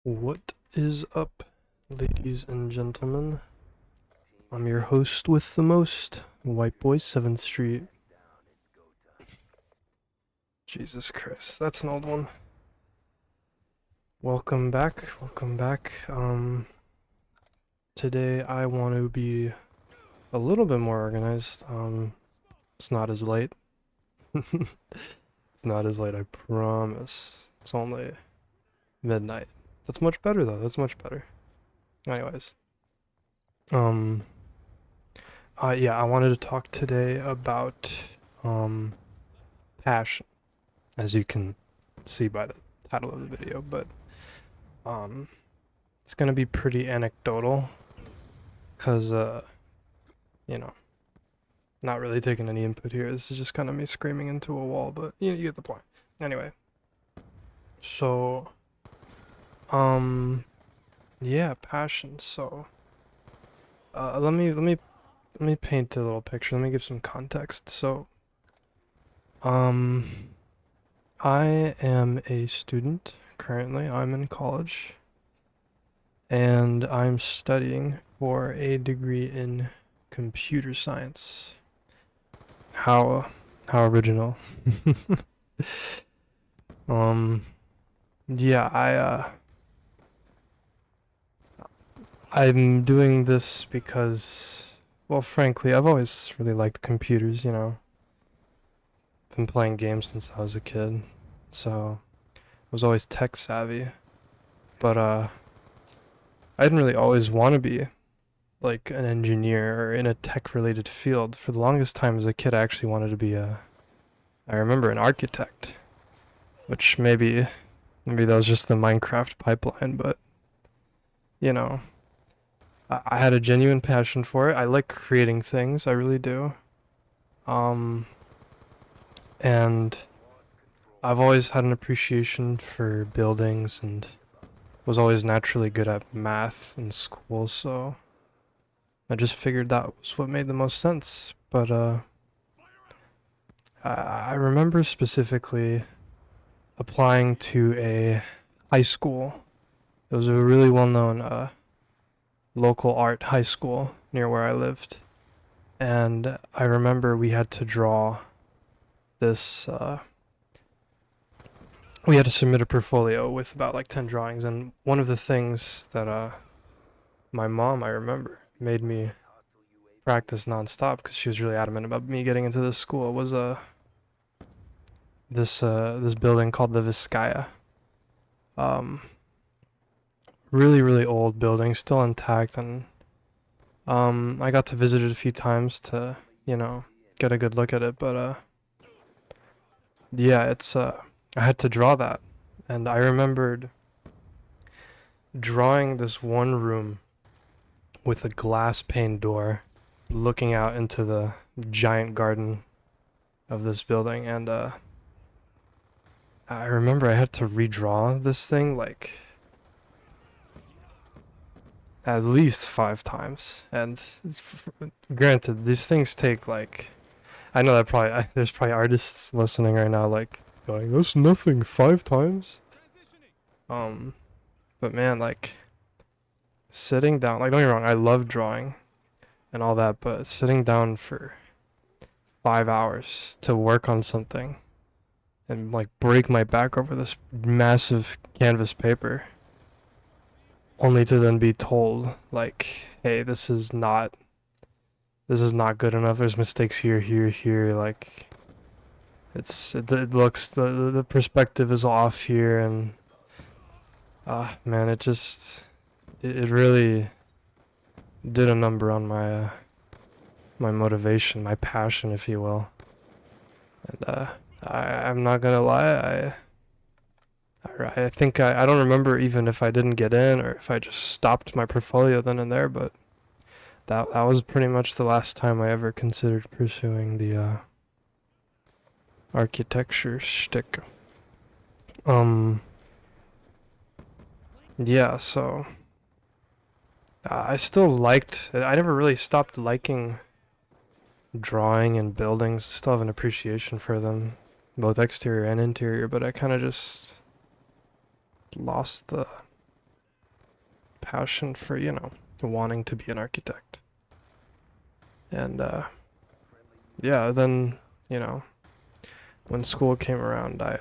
What is up, ladies and gentlemen? I'm your host with the most, White Boy 7th Street. Jesus Christ, that's an old one. Welcome back, welcome back. Today I want to be a little bit more organized. It's not as late. It's not as late, I promise. It's only midnight. That's much better though, that's much better. Anyways. Yeah, I wanted to talk today about, passion, as you can see by the title of the video, but, it's gonna be pretty anecdotal, cause, not really taking any input here. This is just kind of me screaming into a wall, but you get the point. Anyway, so, yeah, passion. So, let me paint a little picture. Let me give some context. So, I am a student currently. I'm in college, and I'm studying for a degree in computer science. How original. Yeah, I'm doing this because, well, frankly, I've always really liked computers, Been playing games since I was a kid, so I was always tech savvy. But I didn't really always want to be like an engineer or in a tech related field. For the longest time as a kid, I actually wanted to be I remember an architect, which maybe that was just the Minecraft pipeline, but you know, I had a genuine passion for it. I like creating things, I really do. Um, and I've always had an appreciation for buildings and was always naturally good at math in school, so I just figured that was what made the most sense. But I remember specifically applying to a high school. It was a really well-known local art high school near where I lived, and I remember we had to draw this. We had to submit a portfolio with about like 10 drawings, and one of the things that my mom, I remember, made me practice nonstop because she was really adamant about me getting into this school was this building called the Vizcaya. Um, really old building, still intact, and I got to visit it a few times to get a good look at it. But yeah, it's I had to draw that, and I remembered drawing this one room with a glass pane door looking out into the giant garden of this building, and I remember I had to redraw this thing like at least 5 times. And granted, these things take like, I know that there's probably artists listening right now like going, "That's nothing, 5 times." Um, but man, like sitting down, like don't get me wrong, I love drawing and all that, but sitting down for 5 hours to work on something and like break my back over this massive canvas paper, only to then be told like, "Hey, this is not good enough. There's mistakes here. Like, it looks the perspective is off here," and man, it really did a number on my motivation, my passion, if you will. And I'm not gonna lie, I think I don't remember even if I didn't get in or if I just stopped my portfolio then and there, but that was pretty much the last time I ever considered pursuing the architecture shtick. Um, yeah, so I still liked. I never really stopped liking drawing and buildings. Still have an appreciation for them, both exterior and interior. But I kind of just lost passion for, wanting to be an architect. And yeah, then, you know, when school came around, I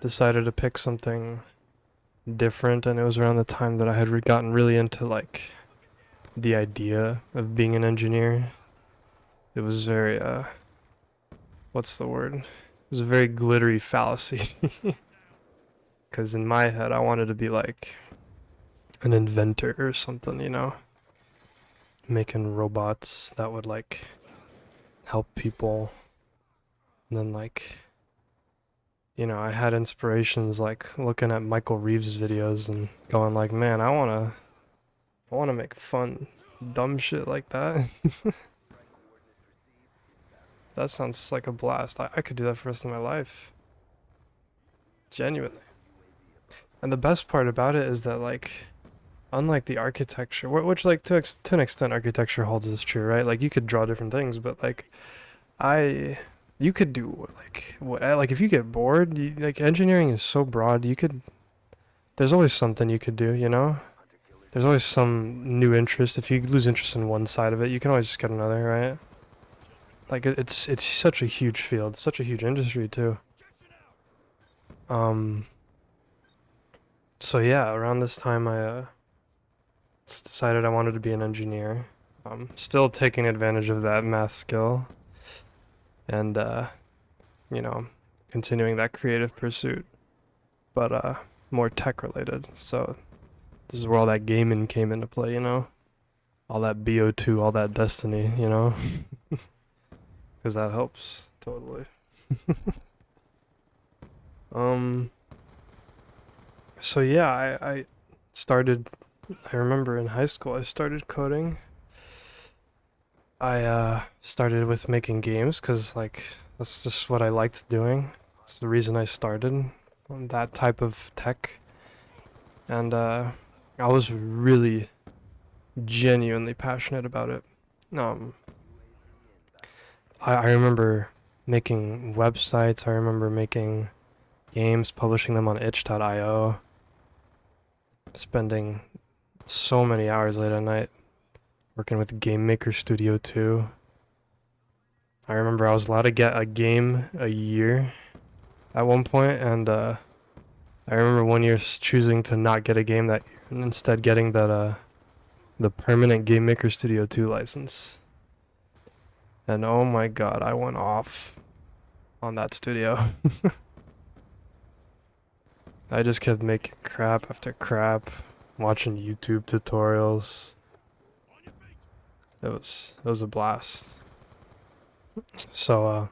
decided to pick something different, and it was around the time that I had gotten really into like the idea of being an engineer. It was very what's the word? It was a very glittery fallacy. Because in my head, I wanted to be like an inventor or something, making robots that would like help people. And then like, I had inspirations like looking at Michael Reeves videos and going like, man, I wanna make fun, dumb shit like that. That sounds like a blast. I could do that for the rest of my life. Genuinely. And the best part about it is that like, unlike the architecture, which like to an extent architecture holds this true, right? Like you could draw different things, but like you could do like what like if you get bored, like engineering is so broad. There's always something you could do, There's always some new interest. If you lose interest in one side of it, you can always just get another, right? Like it's such a huge field, such a huge industry too. Um. So yeah, around this time I decided I wanted to be an engineer. Still taking advantage of that math skill and you know, continuing that creative pursuit, but more tech related. So this is where all that gaming came into play, all that BO2, all that Destiny, because that helps totally. So yeah, I started. I remember in high school I started coding. I started with making games because like that's just what I liked doing. It's the reason I started on that type of tech, and I was really genuinely passionate about it. Um, I remember making websites. I remember making games, publishing them on itch.io, spending so many hours late at night working with Game Maker Studio 2. I remember I was allowed to get a game a year at one point, and I remember one year choosing to not get a game that year and instead getting that the permanent Game Maker Studio 2 license. And oh my god, I went off on that studio. I just kept making crap after crap, watching YouTube tutorials. It was a blast. So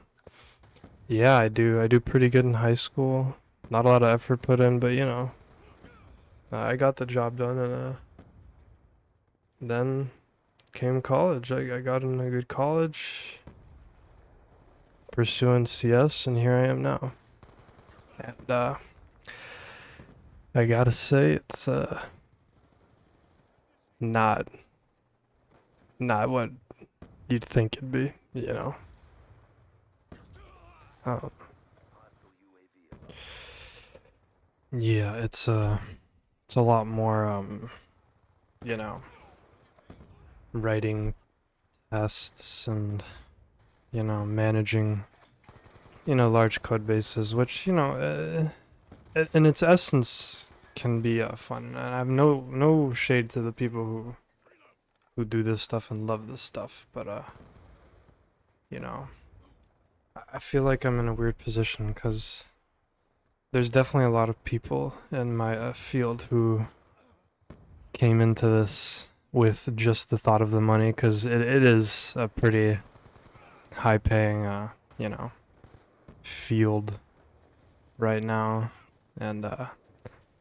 yeah, I do pretty good in high school. Not a lot of effort put in, but I got the job done, and then came college. I got in a good college, pursuing CS, and here I am now. And I gotta say it's not not what you'd think it'd be, Um, yeah, it's a lot more you know, writing tests and managing large code bases, which in its essence can be fun. And I have no shade to the people who do this stuff and love this stuff, but you know, I feel like I'm in a weird position because there's definitely a lot of people in my field who came into this with just the thought of the money, because it is a pretty high paying field right now, and a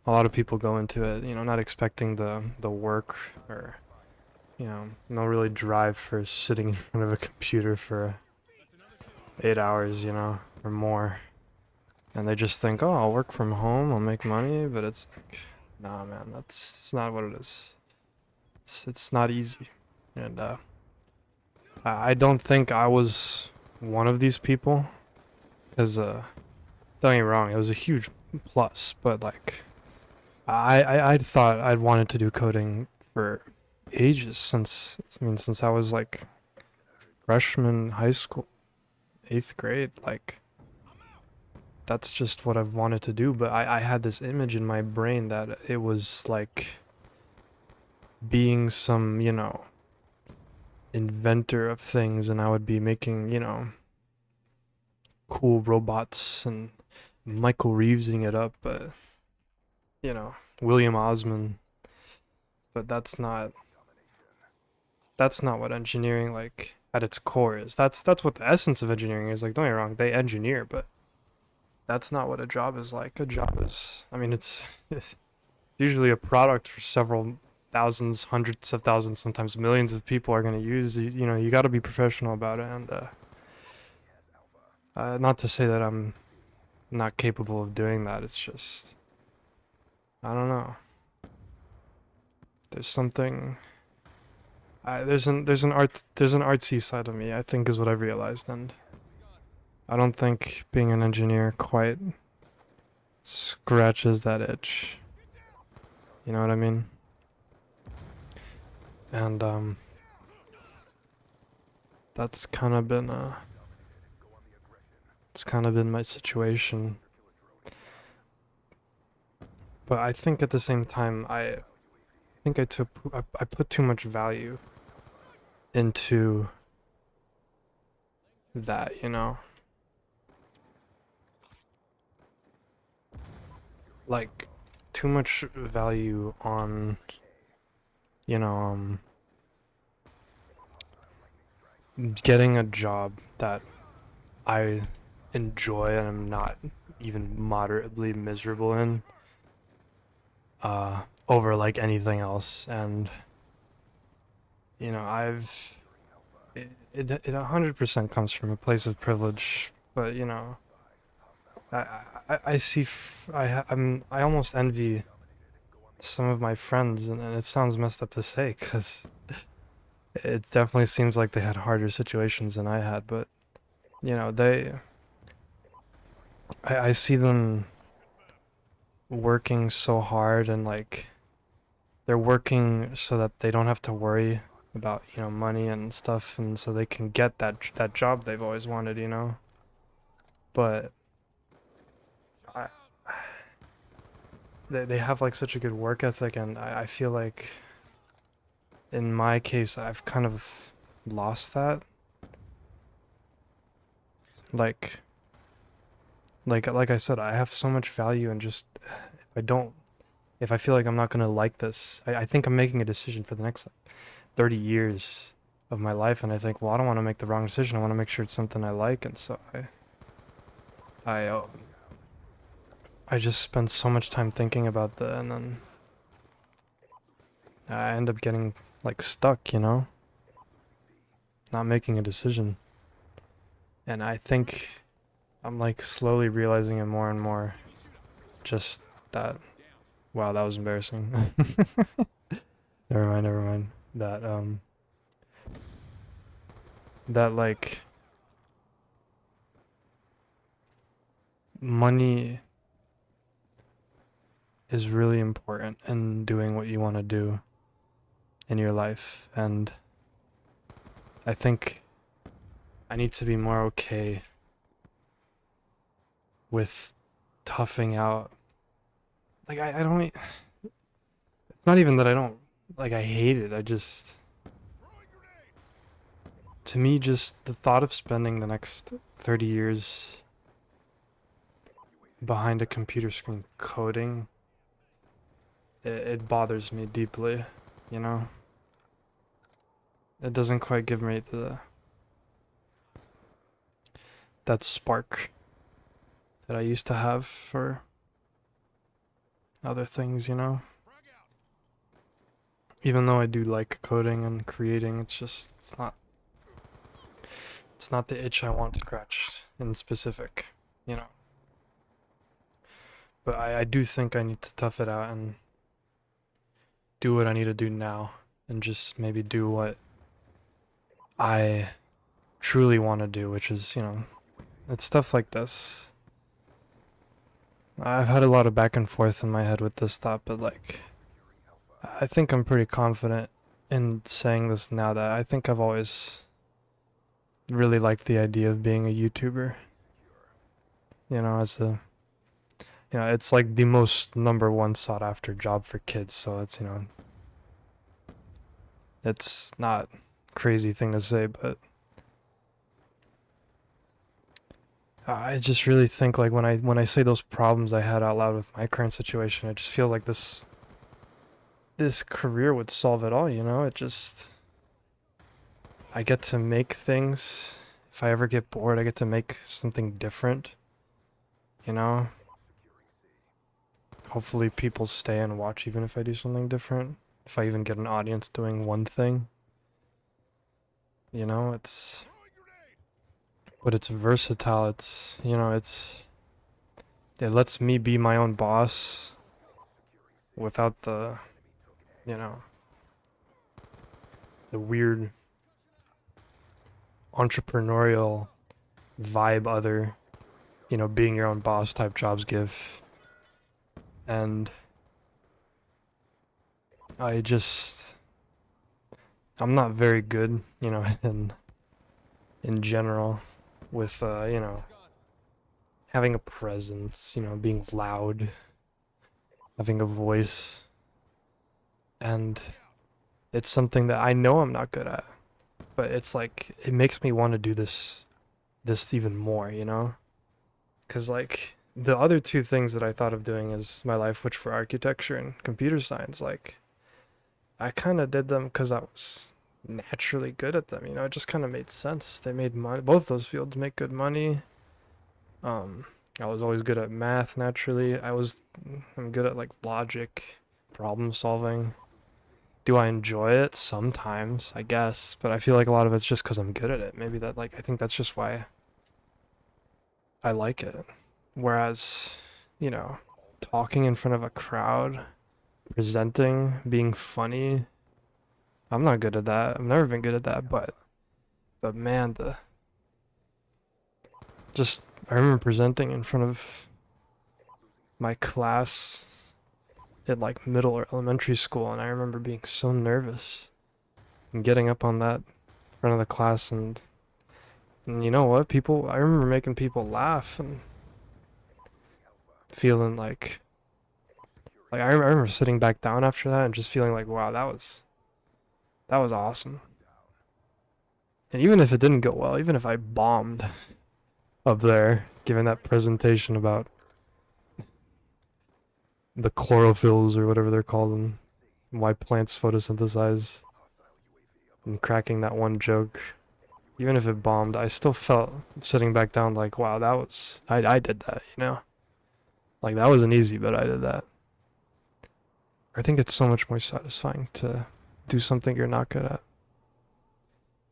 lot of people go into it not expecting the work, or no really drive for sitting in front of a computer for 8 hours or more, and they just think, oh, I'll work from home, I'll make money, but it's like, nah, man, it's not what it is. It's not easy, and I don't think I was one of these people, because don't get me wrong, it was a huge plus, but like I thought I'd wanted to do coding for ages since I was like freshman high school, 8th grade. Like that's just what I've wanted to do. But I had this image in my brain that it was like being some, inventor of things, and I would be making, cool robots and Michael Reevesing it up, but William Osman. But that's not what engineering like at its core is. That's what the essence of engineering is. Like, don't get me wrong, they engineer, but that's not what a job is like. A job is, I mean, it's usually a product for several thousands, hundreds of thousands, sometimes millions of people are going to use. You got to be professional about it, and not to say that I'm not capable of doing that. It's just I don't know. There's something. There's an artsy side of me, I think, is what I've realized, and I don't think being an engineer quite scratches that itch. You know what I mean? And that's kind of been it's kind of been my situation. But I think at the same time, I think I put too much value into that, like too much value on, you know, um, getting a job that I enjoy and I'm not even moderately miserable in, over like anything else. And I've it 100% comes from a place of privilege, but I see I almost envy some of my friends, and it sounds messed up to say because it definitely seems like they had harder situations than I had, but they I see them working so hard, and like they're working so that they don't have to worry about money and stuff, and so they can get that job they've always wanted, but I, they have like such a good work ethic, and I feel like in my case I've kind of lost that. like like I said, I have so much value, and just if I don't if I feel like I'm not gonna like this, I think I'm making a decision for the next like 30 years of my life, and I think, well, I don't want to make the wrong decision. I want to make sure it's something I like, and so I I just spend so much time thinking about that, and then I end up getting like stuck, not making a decision. And I think I'm like slowly realizing it more and more. Just that, wow, that was embarrassing. Never mind. That like money is really important in doing what you want to do in your life, and I think I need to be more okay with toughing out. Like I don't. It's not even that I don't like. I hate it. I just, to me, just the thought of spending the next 30 years behind a computer screen coding, it bothers me deeply. You know, it doesn't quite give me that spark that I used to have for other things. Even though I do like coding and creating, it's not the itch I want scratched in specific, you know. But I do think I need to tough it out and do what I need to do now, and just maybe do what I truly want to do, which is, it's stuff like this. I've had a lot of back and forth in my head with this thought, but like, I think I'm pretty confident in saying this now that I think I've always really liked the idea of being a YouTuber. You know, it's like the most number one sought after job for kids, so it's not a crazy thing to say, but I just really think like when I say those problems I had out loud with my current situation, it just feels like this career would solve it all, you know? I get to make things. If I ever get bored, I get to make something different, you know? Hopefully people stay and watch even if I do something different. If I even get an audience doing one thing. You know, but it's versatile. It lets me be my own boss without you know, the weird entrepreneurial vibe being your own boss type jobs give. And I'm not very good, in general with, having a presence, being loud, having a voice. And it's something that I know I'm not good at, but it's like, it makes me want to do this even more, you know? Because, like, the other two things that I thought of doing is my life, which were architecture and computer science, like, I kind of did them because I was naturally good at them, you know? It just kind of made sense. They made money. Both those fields make good money. I was always good at math naturally. I'm good at, like, logic, problem solving. Do I enjoy it? Sometimes, I guess, but I feel like a lot of it's just because I'm good at it. Maybe I think that's just why I like it. Whereas, you know, talking in front of a crowd, presenting, being funny, I'm not good at that. I've never been good at that, but man, I remember presenting in front of my class at like middle or elementary school, and I remember being so nervous and getting up on that front of the class, and you know what? I remember making people laugh and feeling I remember sitting back down after that and just feeling like, wow, that was awesome. And even if it didn't go well, even if I bombed up there, giving that presentation about the chlorophylls or whatever they're called and why plants photosynthesize, and cracking that one joke, even if it bombed, I still felt sitting back down like, wow, I did that, you know? Like, that wasn't easy, but I did that. I think it's so much more satisfying to do something you're not good at.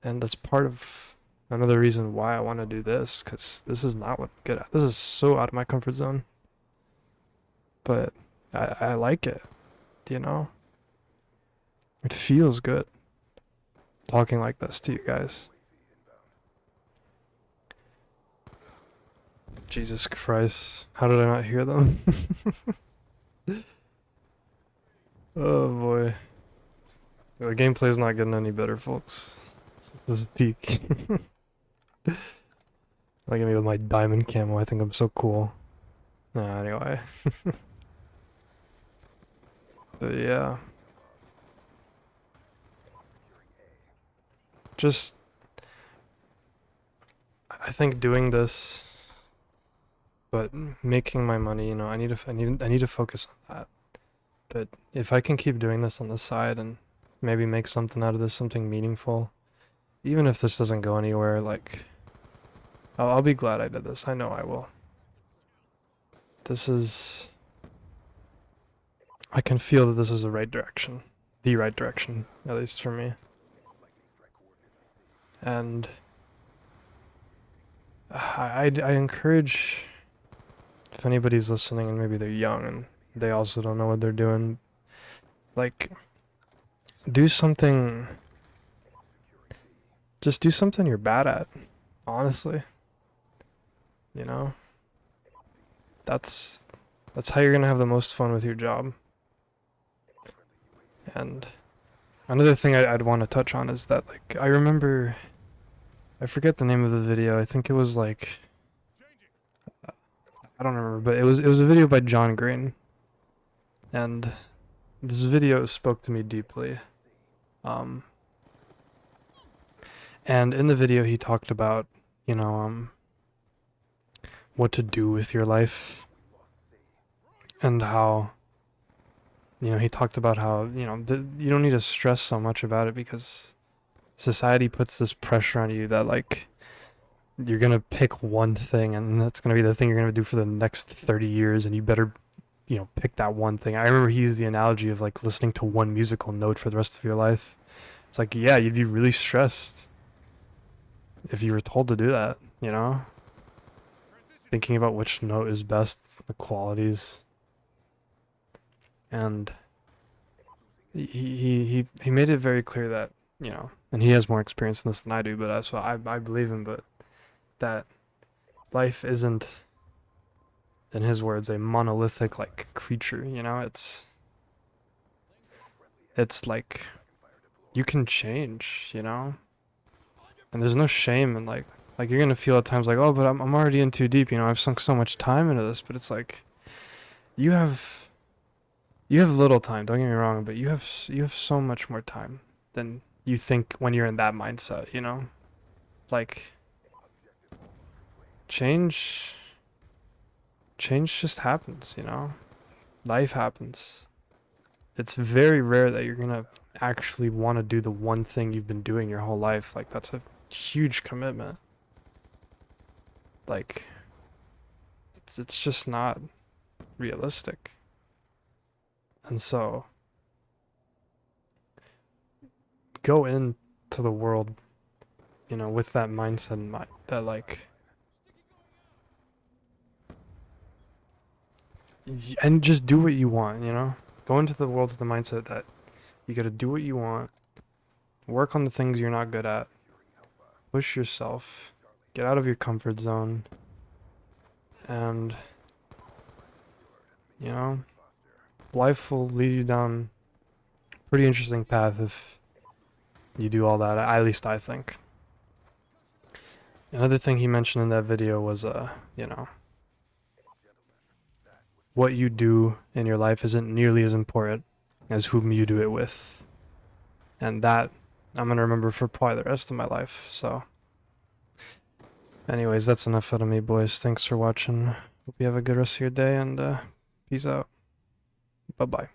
And that's part of another reason why I want to do this, because this is not what I'm good at. This is so out of my comfort zone. But I like it, you know? It feels good talking like this to you guys. Jesus Christ. How did I not hear them? Oh boy. The gameplay's not getting any better, folks. This is peak. Look at me with my diamond camo. I think I'm so cool. Anyway. But yeah. Just, I think doing this, but making my money, you know, I need to focus on that. But if I can keep doing this on the side and maybe make something out of this, something meaningful, even if this doesn't go anywhere, like, I'll be glad I did this. I know I will. I can feel that this is the right direction. The right direction, at least for me. And I encourage, if anybody's listening and maybe they're young and they also don't know what they're doing, like, just do something you're bad at, honestly. You know? That's That's how you're gonna have the most fun with your job. And another thing I'd want to touch on is that, like, I remember, I forget the name of the video. I think it was like, I don't remember, but it was a video by John Green, and this video spoke to me deeply. Um, and in the video he talked about, you know, what to do with your life, and how, you know, he talked about how, you know, you don't need to stress so much about it because society puts this pressure on you that, like, you're gonna pick one thing and that's gonna be the thing you're gonna do for the next 30 years, and you better, you know, pick that one thing. I remember he used the analogy of like listening to one musical note for the rest of your life. It's like, yeah, you'd be really stressed if you were told to do that, you know? Thinking about which note is best, the qualities. And he made it very clear that, you know, and he has more experience in this than I do, but so I believe him, but that life isn't, in his words, a monolithic like creature, you know? It's like you can change, you know? And there's no shame in like you're gonna feel at times like, oh, but I'm already in too deep, you know, I've sunk so much time into this, but it's like you have little time, don't get me wrong, but you have so much more time than you think when you're in that mindset, you know? Like change just happens, you know? Life happens. It's very rare that you're gonna actually want to do the one thing you've been doing your whole life. Like, that's a huge commitment. Like, it's just not realistic. And so, go into the world, you know, with that mindset in mind that, like, and just do what you want, you know? Go into the world with the mindset that you gotta do what you want, work on the things you're not good at, push yourself, get out of your comfort zone, and, you know, life will lead you down a pretty interesting path if you do all that, at least I think. Another thing he mentioned in that video was, you know, what you do in your life isn't nearly as important as whom you do it with. And that I'm gonna remember for probably the rest of my life, so. Anyways, that's enough out of me, boys. Thanks for watching. Hope you have a good rest of your day, and peace out. Bye-bye.